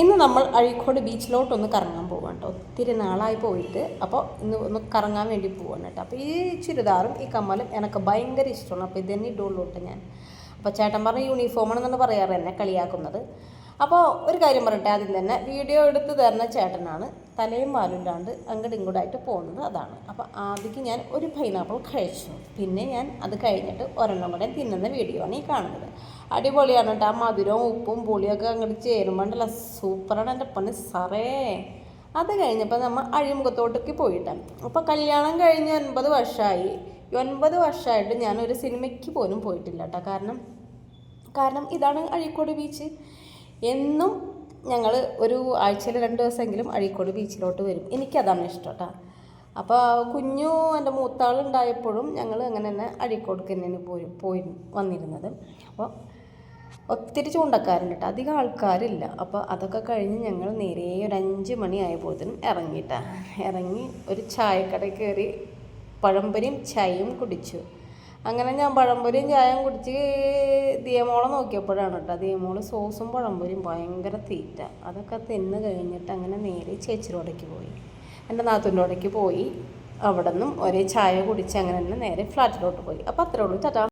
ഇന്ന് നമ്മൾ അഴീക്കോട് ബീച്ചിലോട്ടൊന്ന് കറങ്ങാൻ പോവാം കേട്ടോ. ഒത്തിരി നാളായി പോയിട്ട്. അപ്പോൾ ഇന്ന് ഒന്ന് കറങ്ങാൻ വേണ്ടി പോവാണ് കേട്ടോ. അപ്പോൾ ഈ ചുരിദാറും ഈ കമ്മലും എനിക്ക് ഭയങ്കര ഇഷ്ടമാണ്. അപ്പോൾ ഇതന്നെ ഇടുള്ളൂ കേട്ടോ ഞാൻ. അപ്പോൾ ചേട്ടൻ പറഞ്ഞ യൂണിഫോമാണെന്നാണ് പറയാറ്, എന്നെ കളിയാക്കുന്നത്. അപ്പോൾ ഒരു കാര്യം പറയട്ടെ, ആദ്യം തന്നെ വീഡിയോ എടുത്ത് തരുന്ന ചേട്ടനാണ് തലയും പാലില്ലാണ്ട് അങ്ങോട്ടും ഇങ്ങോട്ടായിട്ട് പോകുന്നത്, അതാണ്. അപ്പോൾ ആദ്യം ഞാൻ ഒരു പൈനാപ്പിൾ കഴിച്ചു, പിന്നെ ഞാൻ അത് കഴിഞ്ഞിട്ട് ഒരെണ്ണം കൂടെ തിന്നുന്ന വീഡിയോ ആണ് ഈ കാണുന്നത്. അടിപൊളിയാണ് കേട്ടോ. ആ മധുരവും ഉപ്പും പുളിയൊക്കെ അങ്ങോട്ട് ചേരുമ്പോണ്ടല്ല സൂപ്പറാണ് എൻ്റെ പണി സാറേ. അത് കഴിഞ്ഞപ്പോൾ നമ്മൾ അഴിമുഖത്തോട്ടേക്ക് പോയിട്ടാണ്. അപ്പോൾ കല്യാണം കഴിഞ്ഞ് 9 വർഷമായി. 9 വർഷമായിട്ട് ഞാനൊരു സിനിമയ്ക്ക് പോലും പോയിട്ടില്ല കേട്ടോ. കാരണം ഇതാണ് അഴീക്കോട് ബീച്ച്. എന്നും ഞങ്ങൾ ഒരു ആഴ്ചയിൽ 2 ദിവസമെങ്കിലും അഴീക്കോട് ബീച്ചിലോട്ട് വരും. എനിക്കതാണ് ഇഷ്ടം കേട്ടോ. അപ്പോൾ കുഞ്ഞു എൻ്റെ മൂത്താളുണ്ടായപ്പോഴും ഞങ്ങൾ അങ്ങനെ തന്നെ അഴീക്കോടേക്ക് തന്നെയാണ് പോയി വന്നിരുന്നത്. അപ്പോൾ ഒത്തിരി ചൂണ്ടക്കാരുണ്ട് കേട്ടോ, അധികം ആൾക്കാരില്ല. അപ്പോൾ അതൊക്കെ കഴിഞ്ഞ് ഞങ്ങൾ നേരെ ഒരു 5 മണി ആയപ്പോഴത്തേനും ഇറങ്ങി ഒരു ചായക്കടയിൽ കയറി പഴംപൊരിയും ചായയും കുടിച്ചു. അങ്ങനെ ഞാൻ പഴംപൊരിയും ചായയും കുടിച്ച് ദിയമോളെ നോക്കിയപ്പോഴാണ് കേട്ടോ. ദിയമോള് സോസും പഴംപൊരിയും ഭയങ്കര തീറ്റ. അതൊക്കെ തിന്ന് കഴിഞ്ഞിട്ട് അങ്ങനെ നേരെ ചേച്ചിയോടേക്ക് പോയി, എൻ്റെ നാത്തൂൻ്റെ അവിടേക്ക് പോയി. അവിടെ നിന്നും ഒരേ ചായ കുടിച്ച് അങ്ങനെ തന്നെ നേരെ ഫ്ലാറ്റിലോട്ട് പോയി. അപ്പോൾ അത്രേ ഉള്ളൂ. ടാറ്റാ.